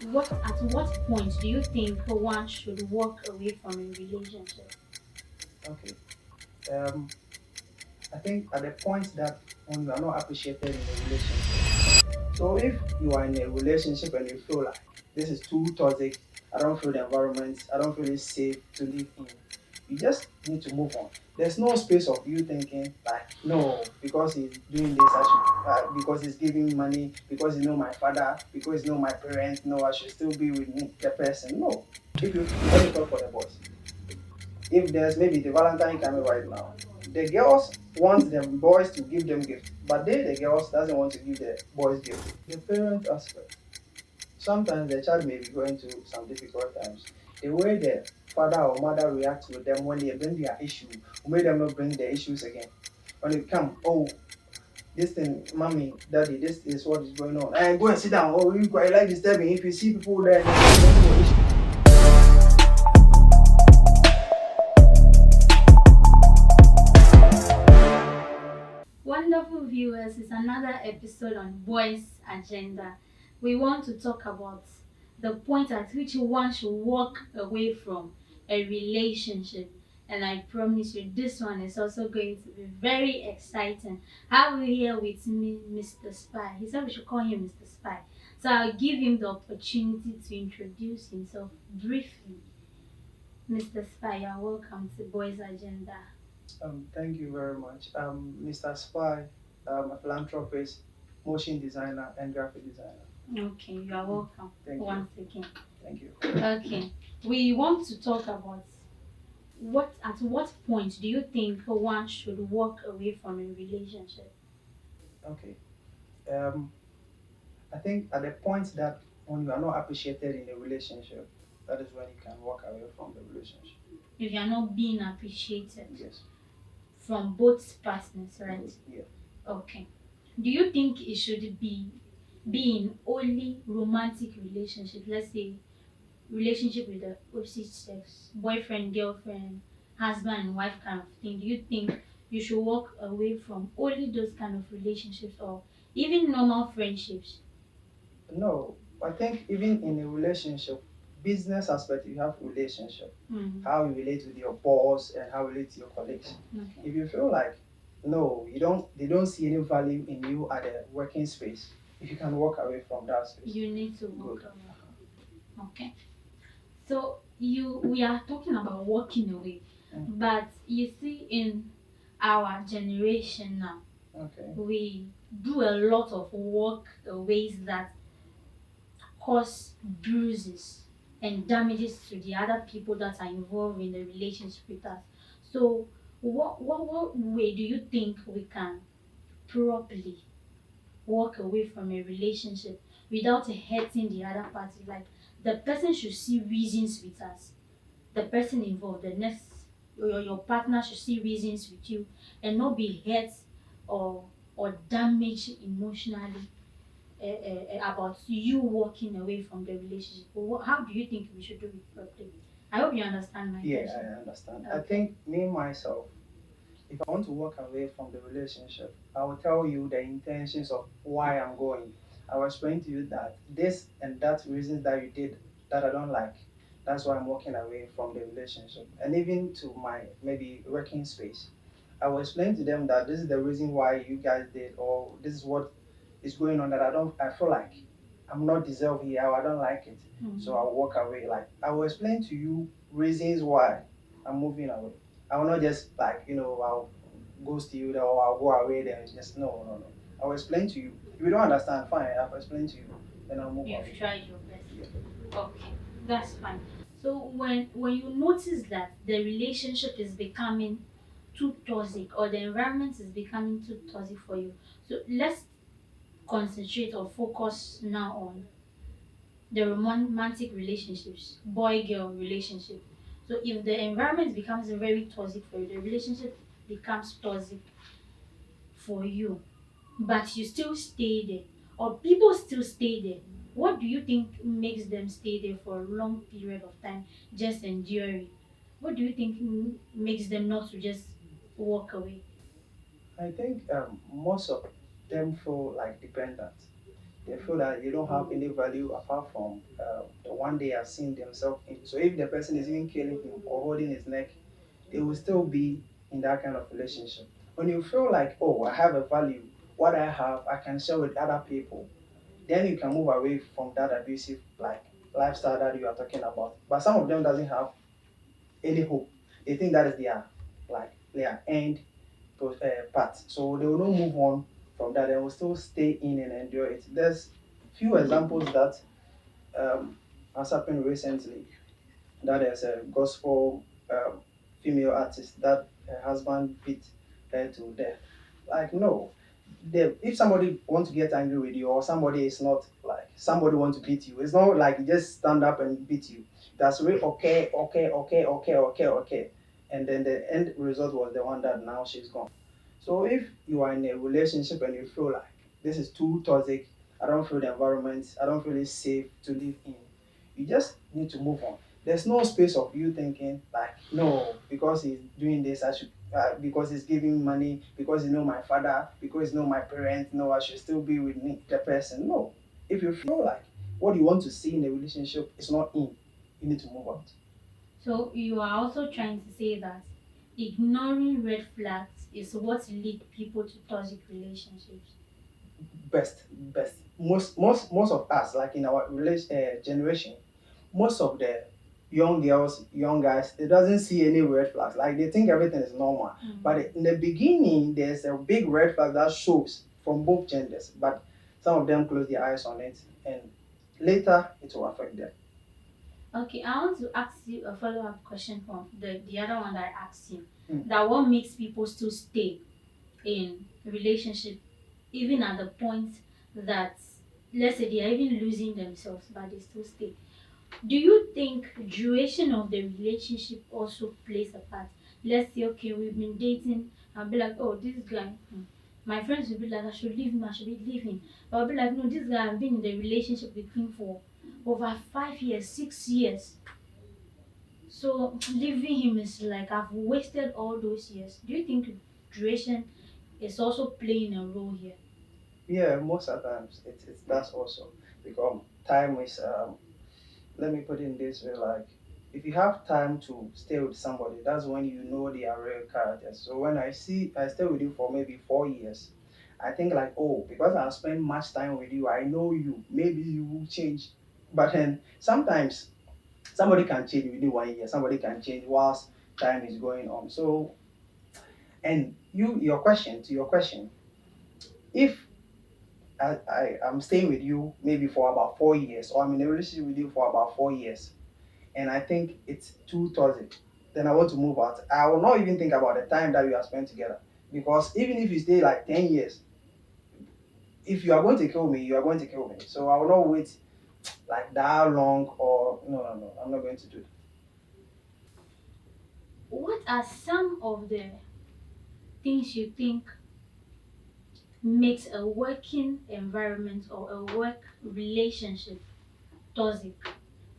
At what point do you think one should walk away from a relationship? Okay. Um, I think at the point that when you are not appreciated in a relationship. So if you are in a relationship and you feel like this is too toxic, I don't feel the environment, I don't feel it's safe to live in, you just need to move on. There's no space of you thinking like, no, because he's doing this, because he's giving me money, because you know my father, because you know my parents, no, I should still be with me, the person. No. If you let me talk for the boys. If there's maybe the Valentine coming right now, the girls want the boys to give them gift, but the girls doesn't want to give the boys gift. The parent aspect. Sometimes the child may be going through some difficult times. The way the father or mother reacts with them when they bring their issue, will make them not bring their issues again. When they come, oh, this thing, mommy, daddy, this is what is going on. And go and sit down. Oh, you quite like disturbing. If you see people there, then your issue. Wonderful viewers, it's another episode on Boiz Agenda. We want to talk about the point at which one should walk away from a relationship. And I promise you, this one is also going to be very exciting. I have here with me Mr. Spy. He said we should call him Mr. Spy. So I'll give him the opportunity to introduce himself briefly. Mr. Spy, you're welcome to Boys Agenda. Thank you very much. Mr. Spy, a philanthropist, motion designer, and graphic designer. Okay, you are welcome. Thank you. Once again. Thank you. Okay, we want to talk about at what point do you think one should walk away from a relationship? Okay. Um, I think at the point that when you are not appreciated in a relationship, that is when you can walk away from the relationship. If you are not being appreciated Yes. from both partners, right? Yeah. Okay. Do you think it should be in only romantic relationship? Let's say relationship with the opposite sex, boyfriend, girlfriend, husband and wife kind of thing. Do you think you should walk away from only those kind of relationships or even normal friendships? No, I think even in a relationship, business aspect, you have relationship, how you relate with your boss and how you relate to your colleagues. Okay. If you feel like no, they don't see any value in you at the working space, if you can walk away from that space. You need to walk Good. away. Okay. So we are talking about walking away, but you see in our generation now, Okay. we do a lot of walkaways that cause bruises and damages to the other people that are involved in the relationship with us. So what way do you think we can properly walk away from a relationship without hurting the other party? Like the person should see reasons with us. The person involved, the next your partner should see reasons with you and not be hurt or damaged emotionally about you walking away from the relationship. How do you think we should do it properly? I hope you understand my Yeah, question. I understand. I Okay. think me myself, if I want to walk away from the relationship, I will tell you the intentions of why I'm going. I will explain to you that this and that reasons that you did that I don't like. That's why I'm walking away from the relationship. And even to my maybe working space. I will explain to them that this is the reason why you guys did, or this is what is going on that I feel like I'm not deserved here, or I don't like it. So I'll walk away. Like I will explain to you reasons why I'm moving away. I will not just like, I'll ghost you or I'll go away then just no, no, no. I will explain to you. If you don't understand, fine, I'll explain to you. Then I'll move You've away. tried your best. Yeah. Okay, that's fine. So when you notice that the relationship is becoming too toxic or the environment is becoming too toxic for you, so let's concentrate or focus now on the romantic relationships, boy girl relationship. So if the environment becomes very toxic for you, the relationship becomes toxic for you, but you still stay there, or people still stay there, what do you think makes them stay there for a long period of time, just enduring? What do you think makes them not to just walk away? I think most of them feel like dependent. They feel that you don't have any value apart from one they have seen themselves in. So if the person is even killing him or holding his neck, they will still be in that kind of relationship. When you feel like, oh, I have a value, what I have, I can share with other people, then you can move away from that abusive like lifestyle that you are talking about. But some of them doesn't have any hope. They think that is their like their end part. So they will not move on from that. They will still stay in and endure it. There's few examples that has happened recently. That is a gospel female artist that her husband beat her to death. Like no, if somebody wants to get angry with you or somebody is not like somebody wants to beat you, it's not like you just stand up and beat you. That's really okay, okay, okay, okay, okay, okay. And then the end result was the one that now she's gone. So if you are in a relationship and you feel like this is too toxic, I don't feel the environment, I don't feel it's safe to live in, you just need to move on. There's no space of you thinking like, no, because he's doing this, I should, because he's giving money, because you know my father, because you know my parents, no, I should still be with me, the person. No. If you feel like what you want to see in a relationship is not in, you need to move out. So you are also trying to say that ignoring red flags is what lead people to toxic relationships. Best. Most of us, like in our generation, most of the young girls, young guys, they doesn't see any red flags. Like they think everything is normal. But in the beginning, there's a big red flag that shows from both genders. But some of them close their eyes on it, and later it will affect them. Okay, I want to ask you a follow-up question from the other one that I asked you. Mm. That what makes people still stay in a relationship even at the point that let's say they are even losing themselves but they still stay. Do you think duration of the relationship also plays a part? Let's say okay, we've been dating, I'll be like, oh this guy, my friends will be like I should leave him, I should leave him. But I'll be like, no, this guy I've been in the relationship with him for over 5 years, 6 years. So leaving him is like I've wasted all those years. Do you think duration is also playing a role here? Yeah, most of the times it's that's also because time is let me put it in this way, like if you have time to stay with somebody, that's when you know they are real characters. So when I stay with you for maybe 4 years, I think like, oh, because I spend much time with you, I know you, maybe you will change. But then sometimes somebody can change within 1 year, somebody can change whilst time is going on. So and your question, if I'm staying with you maybe for about 4 years, or I'm in a relationship with you for about 4 years, and I think it's too toxic, then I want to move out. I will not even think about the time that we have spent together. Because even if you stay like 10 years, if you are going to kill me, you are going to kill me. So I will not wait like that long or no, I'm not going to do it. What are some of the things you think makes a working environment or a work relationship toxic?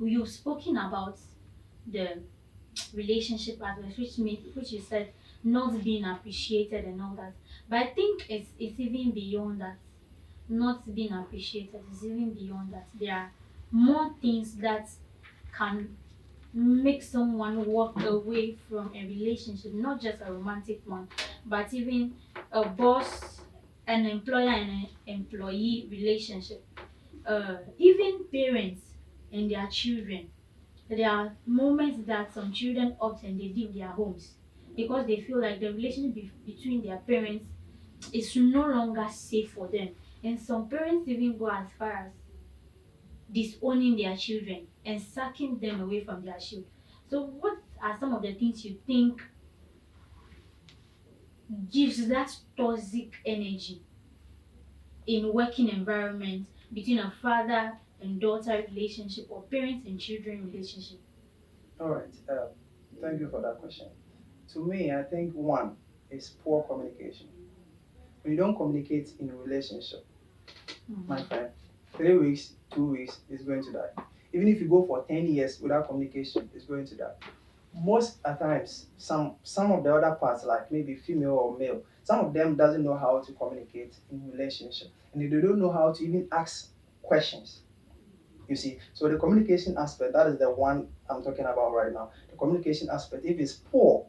You've spoken about the relationship aspect, which you said not being appreciated and all that. But I think it's even beyond that. Not being appreciated is even beyond that. There are more things that can make someone walk away from a relationship, not just a romantic one, but even a boss, an employer, and an employee relationship. Even parents and their children. There are moments that some children opt and they leave their homes because they feel like the relationship between their parents is no longer safe for them. And some parents even go as far as disowning their children and sucking them away from their shield. So, what are some of the things you think gives that toxic energy in working environment between a father and daughter relationship or parents and children relationship? All right. Thank you for that question. To me, I think one is poor communication. When you don't communicate in a relationship, my friend, 3 weeks, 2 weeks is going to die. Even if you go for 10 years without communication, it's going to die. Most at times, some of the other parts, like maybe female or male, some of them doesn't know how to communicate in relationship, and they don't know how to even ask questions. You see, so the communication aspect, that is the one I'm talking about right now. The communication aspect, if it's poor,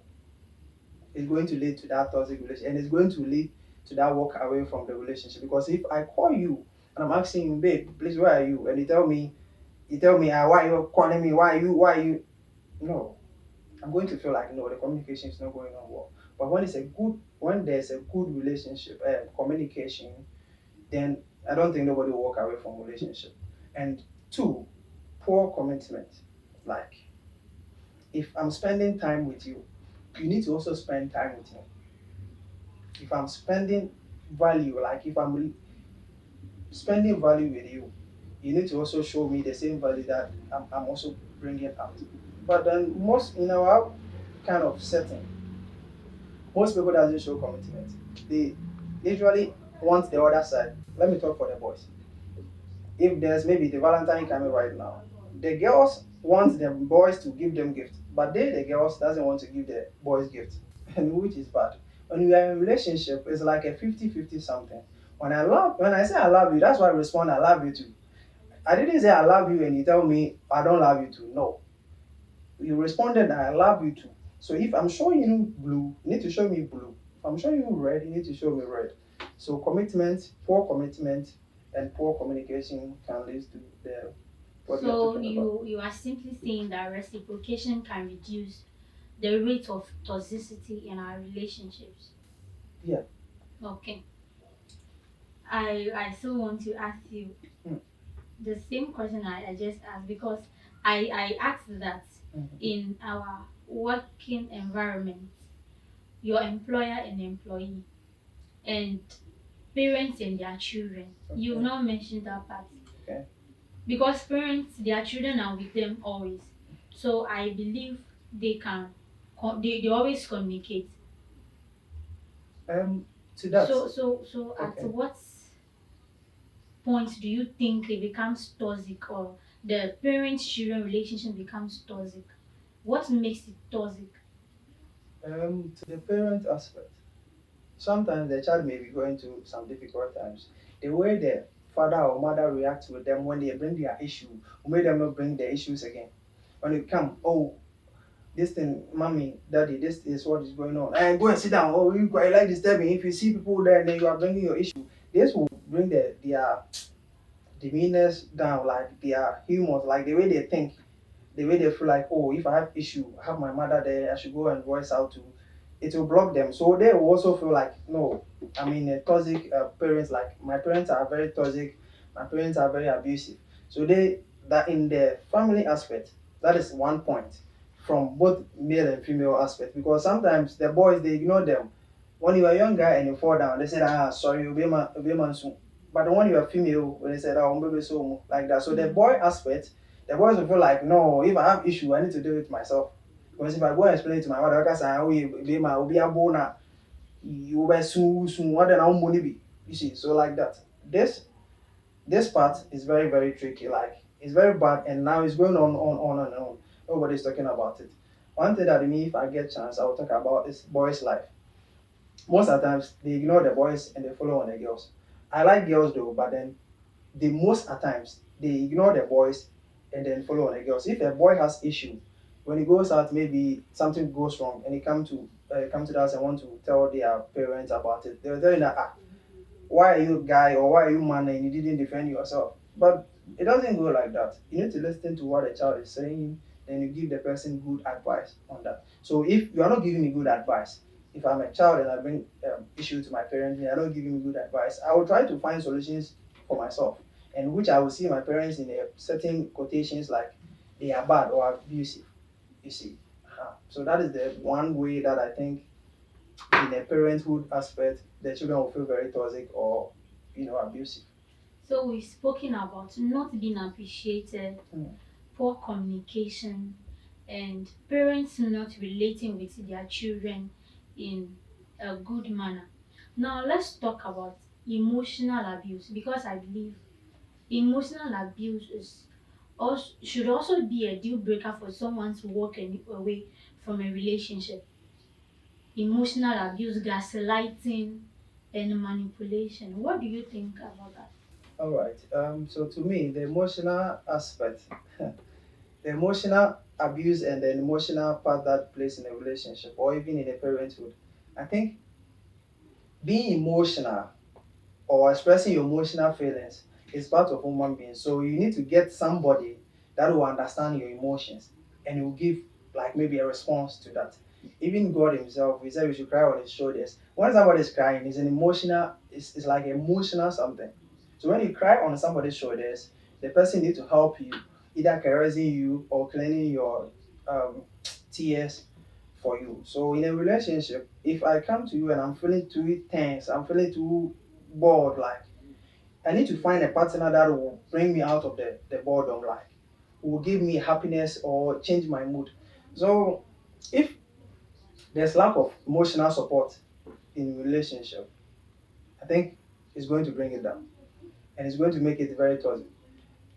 it's going to lead to that toxic relationship, and it's going to lead to that walk away from the relationship. Because if I call you and I'm asking you, babe, please, where are you? And you tell me, why are you calling me? Why are you? No, I'm going to feel like no, the communication is not going on well. But when there's a good relationship, communication, then I don't think nobody will walk away from relationship. And two, poor commitment. Like if I'm spending time with you, you need to also spend time with me. If I'm spending value, like if I'm spending value with you, you need to also show me the same value that I'm also bringing out. But then most in our kind of setting, most people doesn't show commitment. They usually want the other side. Let me talk for the boys. If there's maybe the Valentine coming right now, the girls want the boys to give them gifts, but the girls doesn't want to give the boys gifts, and which is bad. When you are in a relationship, it's like a 50-50 something. When I say I love you, that's why I respond I love you too. I didn't say I love you and you tell me I don't love you too. No, you responded I love you too. So if I'm showing you blue, you need to show me blue. If I'm showing you red, you need to show me red. So poor commitment, and poor communication can lead to the what we are So talking about. you are simply saying that reciprocation can reduce the rate of toxicity in our relationships. Yeah. Okay. I still want to ask you Mm. the same question I just asked, because I asked that Mhm. in our working environment, your employer and employee, and parents and their children. You've Okay. not mentioned that part. Okay. Because parents, their children are with them always. So I believe they can, they always communicate. Um. To that. So at Okay. what point do you think it becomes toxic, or the parent-children relationship becomes toxic? What makes it toxic? To the parent aspect, sometimes the child may be going through some difficult times. The way the father or mother reacts with them when they bring their issue will make them not bring their issues again. When it come, oh, this thing, mommy, daddy, this is what is going on. And go and sit down. Oh, you quite like disturbing. If you see people there and then you are bringing your issue, this will bring their demeanors down, like their humor, like the way they think, the way they feel like, oh, if I have issue, I have my mother there, I should go and voice out to, it will block them. So they will also feel like, no, I mean, toxic parents, like my parents are very toxic, my parents are very abusive. So that in the family aspect, that is one point from both male and female aspect, because sometimes the boys, they ignore them. When you are a young guy and you fall down, they say, ah, sorry, obey man soon. But when you are female, when they say, oh, baby, so like that. So the boy aspect, the boys will feel like, no, if I have issue, I need to do it myself. Because if I go and explain it to my mother, because I will be a bona, you will soon, what then I'll money be. You see, so like that. This part is very, very tricky. Like it's very bad, and now it's going on and on. Nobody's talking about it. One thing that me, if I get chance, I will talk about is boys' life. Most of the times they ignore the boys and they follow on the girls. I like girls though, but then the most at times they ignore the boys and then follow on the girls. If a boy has issue, when he goes out, maybe something goes wrong, and he come to the house and want to tell their parents about it, they'll tell you that why are you guy or why are you man and you didn't defend yourself? But it doesn't go like that. You need to listen to what the child is saying, then you give the person good advice on that. So if you are not giving me good advice, if I'm a child and I bring issue to my parents and they're not giving me good advice, I will try to find solutions for myself, and which I will see my parents in a certain quotations like they are bad or abusive. You see, so that is the one way that I think in a parenthood aspect, the children will feel very toxic or abusive. So we've spoken about not being appreciated, Mm. poor communication, and parents not relating with their children in a good manner. Now let's talk about emotional abuse, because I believe emotional abuse is also should also be a deal breaker for someone to walk away from a relationship. Emotional abuse, gaslighting, and manipulation. What do you think about that? All right. So to me, the emotional aspect, the emotional abuse and the emotional part that plays in a relationship or even in a parenthood, I think being emotional or expressing your emotional feelings is part of human being. So you need to get somebody that will understand your emotions and will give like maybe a response to that. Even God Himself, He said we should cry on His shoulders. When somebody is crying, it's an emotional, it's like emotional something. So when you cry on somebody's shoulders, the person needs to help you, either caressing you or cleaning your um, tears for you. So in a relationship, if I come to you and I'm feeling too tense, I'm feeling too bored, like I need to find a partner that will bring me out of the boredom, like will give me happiness or change my mood. So if there's lack of emotional support in relationship, I think it's going to bring it down and it's going to make it very toxic.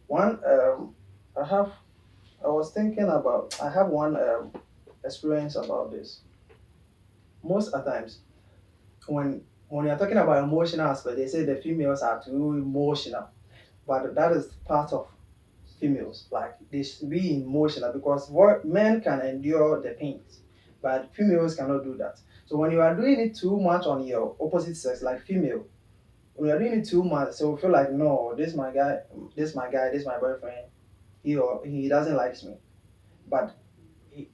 One I have I was thinking about I have one experience about this. Most of the times when you're talking about emotional aspect, they say the females are too emotional, but that is part of females. Like they should be emotional because what men can endure the pains, but females cannot do that. So when you are doing it too much on your opposite sex, like female, when you are doing it too much, so we feel like no, this is my boyfriend, he doesn't like me. But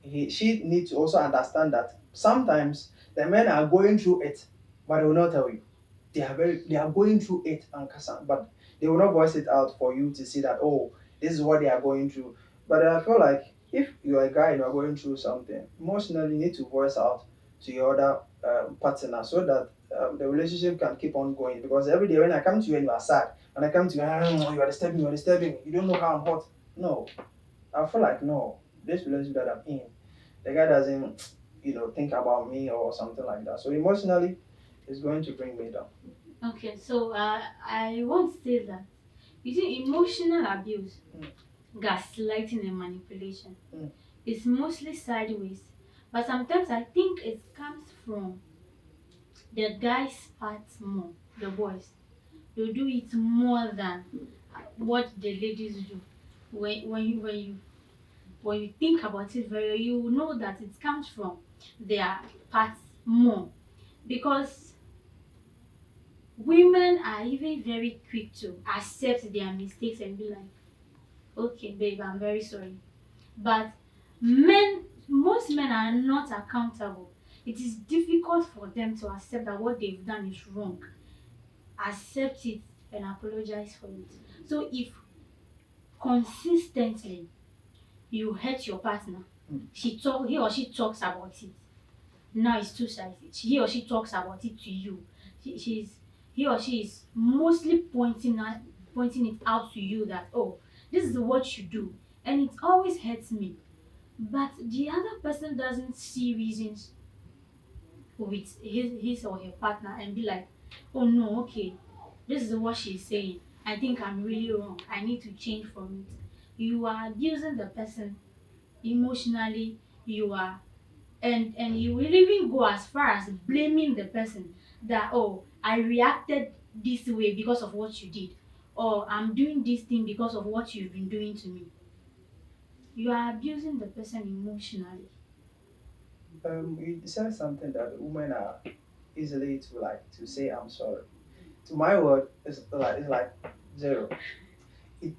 she needs to also understand that sometimes the men are going through it, but they will not tell you. They are going through it and but they will not voice it out for you to see that oh this is what they are going through. But I feel like if you're a guy and you're going through something emotionally, you need to voice out to your other partner so that the relationship can keep on going. Because every day when I come to you and you are sad, when I come to you, you are disturbing me, you are disturbing me, you don't know how I'm hot. No, I feel like no, this relationship that I'm in, the guy doesn't, think about me or something like that. So emotionally, it's going to bring me down. Okay, so I want to say that you see, emotional abuse, Mm, gaslighting, and manipulation mm, is mostly sideways, but sometimes I think it comes from the guys' part more, the boys. They do it more than what the ladies do. When you think about it very, you know that it comes from their parts more because women are even very quick to accept their mistakes and be like, okay, babe, I'm very sorry. But most men are not accountable. It is difficult for them to accept that what they've done is wrong, accept it, and apologize for it. So if consistently you hurt your partner, mm. he or she talks about it. Now it's two sides. He or she talks about it to you. She's he or she is mostly pointing it out to you that oh, this is what you do, and it always hurts me. But the other person doesn't see reasons with his or her partner and be like, oh no, okay, this is what she's saying. I think I'm really wrong. I need to change from it. You are abusing the person emotionally. You are and you will even go as far as blaming the person that oh, I reacted this way because of what you did, or I'm doing this thing because of what you've been doing to me. You are abusing the person emotionally. You said something that women are easily to say I'm sorry. To my word, it's like zero. It,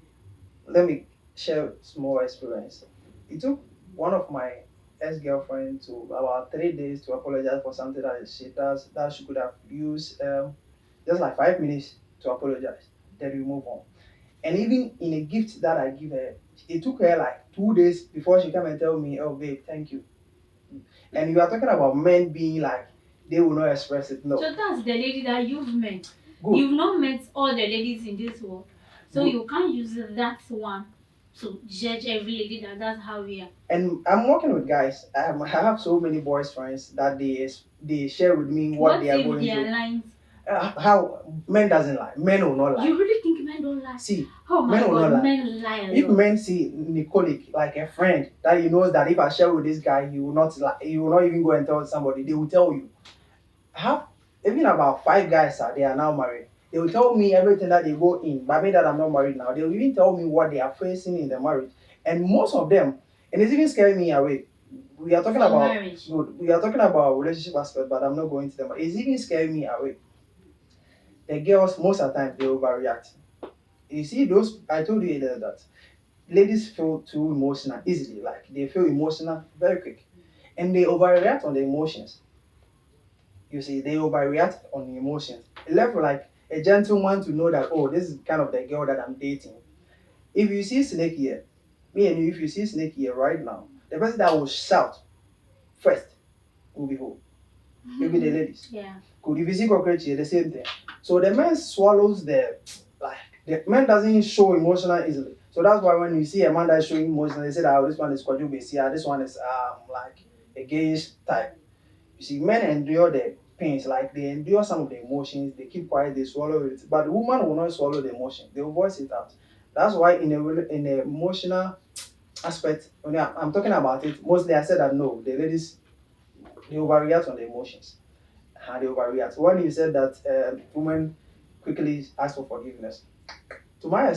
Let me share a small experience. It took one of my ex-girlfriend to about 3 days to apologize for something that she does that she could have used just like 5 minutes to apologize. Then we move on. And even in a gift that I give her, it took her like 2 days before she come and tell me, "Oh, babe, thank you." And you are talking about men being like they will not express it. No, So that's the lady that you've met. good, You've not met all the ladies in this world. So good. you can't use that one to judge every lady that that's how we are. And I'm working with guys. I have so many boys friends that they share with me what What they are if going they are through. lying? How men doesn't lie. Men will not lie. You really think men don't lie? See, Oh my men will not god, lie. men lie a If lot. men see Nicolic like a friend that he knows that if I share with this guy, he will not lie. He will not even go and tell somebody. They will tell you. I have even about 5 guys they are now married. They will tell me everything that they go in. By me that I'm not married now, they will even tell me what they are facing in the marriage. And most of them, and it's even scaring me away. We are talking For about marriage. good. We are talking about relationship aspect, but I'm not going to them. It's even scaring me away. The girls most of the time they overreact. You see those I told you earlier that ladies feel too emotional easily, like they feel emotional very quick. And they overreact on the emotions. You see, they overreact on the emotions. It left like a gentleman to know that, oh, this is kind of the girl that I'm dating. If you see Snake here, me and you, if you see Snake here right now, the person that will shout first will be who? Will be the ladies. Yeah. Good. If you see cockroach here, the same thing. So the man swallows like the man doesn't show emotional easily. So that's why when you see a man that's showing emotional, they say that oh, this one is quadruple, this one is like a gayish type. You see, men endure the pains, like they endure some of the emotions, they keep quiet, they swallow it. But the woman will not swallow the emotion, they will voice it out. That's why in a emotional aspect, when I'm talking about it, mostly I said that no, the ladies they overreact on the emotions. And they overreact. When you said that women quickly ask for forgiveness, to my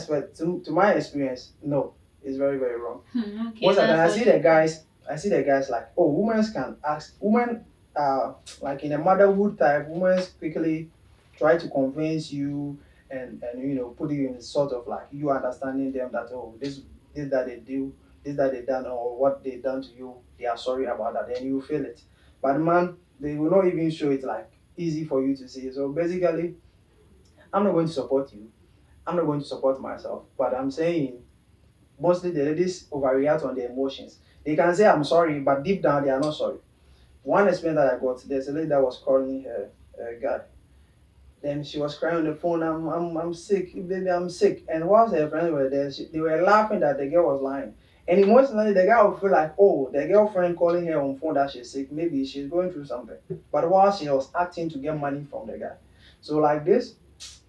experience, no, it's very very wrong. Okay, Most of the time, that's what you I see the guys like, oh, women can ask, women, like in a motherhood type, women quickly try to convince you and you know put you in sort of like you understanding them that oh this that they do, this that they done or what they done to you, they are sorry about that, then you feel it. But man, they will not even show it like easy for you to see. So basically, I'm not going to support you. I'm not going to support myself. But I'm saying mostly the ladies overreact on their emotions. They can say I'm sorry, but deep down they are not sorry. One experience that I got, there's a lady that was calling her guy. Then she was crying on the phone, I'm sick, baby, I'm sick. And whilst her friends were there, they were laughing that the girl was lying. And emotionally, the guy would feel like, oh, the girlfriend calling her on phone that she's sick, maybe she's going through something. But while she was acting to get money from the guy. So like this,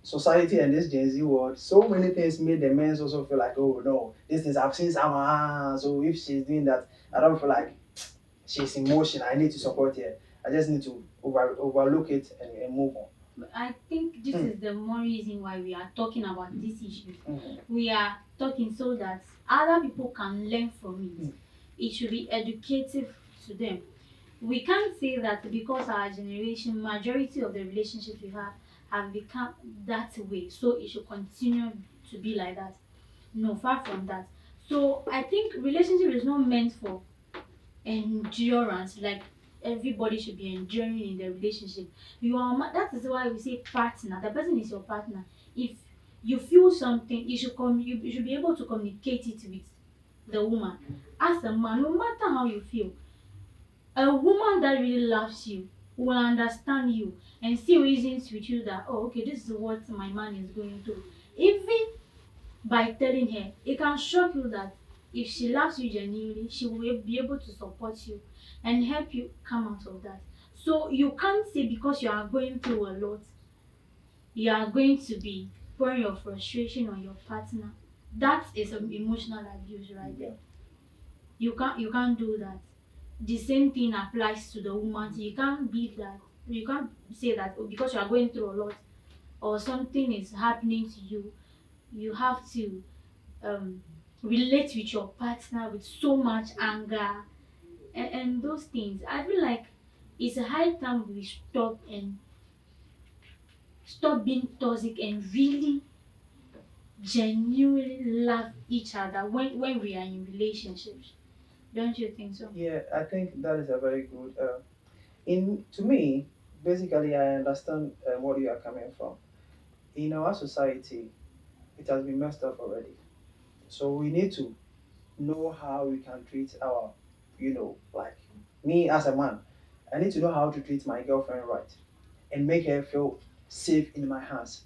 society and this Gen Z world, so many things made the men also feel like, oh no, this is I've seen some so if she's doing that, I don't feel like she's emotional. I need to support her. I just need to overlook it and move on. But I think this is the more reason why we are talking about these issues. Mm-hmm. We are talking so that other people can learn from it. Mm. It should be educative to them. We can't say that because our generation, majority of the relationships we have become that way, so it should continue to be like that. No, far from that. So I think relationship is not meant for endurance, like everybody should be enduring in the relationship. That is why we say partner. The person is your partner. If you feel something, you should be able to communicate it with the woman. As a man, no matter how you feel, a woman that really loves you will understand you and see reasons with you that oh okay, this is what my man is going through. Even by telling her, it can shock you that if she loves you genuinely, she will be able to support you and help you come out of that. So you can't say because you are going through a lot, you are going to be pouring your frustration on your partner. That is an emotional abuse right there. You can't do that. The same thing applies to the woman. So you can't be that. You can't say that oh, because you are going through a lot or something is happening to you, you have to um, relate with your partner with so much anger and those things. I feel like it's a high time we stop being toxic and really genuinely love each other when we are in relationships. Don't you think so? Yeah, I think that is a very good. In to me, basically, I understand what you are coming from. In our society, it has been messed up already. So we need to know how we can treat our, you know, like me as a man. I need to know how to treat my girlfriend right and make her feel safe in my hands.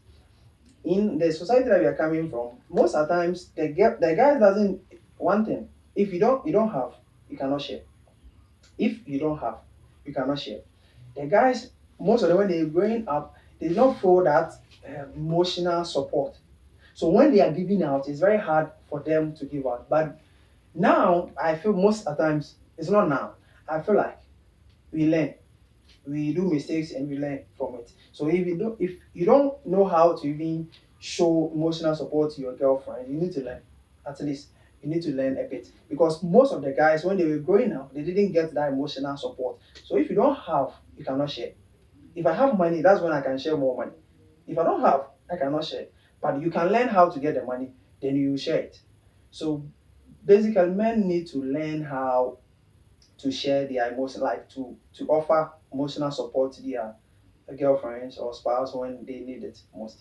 In the society that we are coming from, most of the times the guy doesn't one thing. If you don't have, you cannot share. If you don't have, you cannot share. The guys, most of them when they're growing up, they don't feel that emotional support. So when they are giving out, it's very hard for them to give out. But now I feel most of the times it's not now. I feel like we learn. We do mistakes and we learn from it. So if you don't know how to even show emotional support to your girlfriend, you need to learn. At least you need to learn a bit, because most of the guys when they were growing up, they didn't get that emotional support. So if you don't have, you cannot share. If I have money, that's when I can share more money. If I don't have, I cannot share. But you can learn how to get the money, then you share it. So basically, men need to learn how to share their emotion, like to offer emotional support to their girlfriends or spouse when they need it most.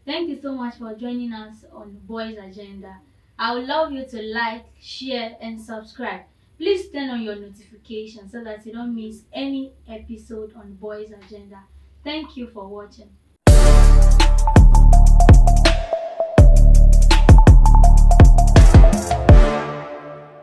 Thank you so much for joining us on Boys Agenda. I would love you to like, share, and subscribe. Please turn on your notifications so that you don't miss any episode on Boys Agenda. Thank you for watching.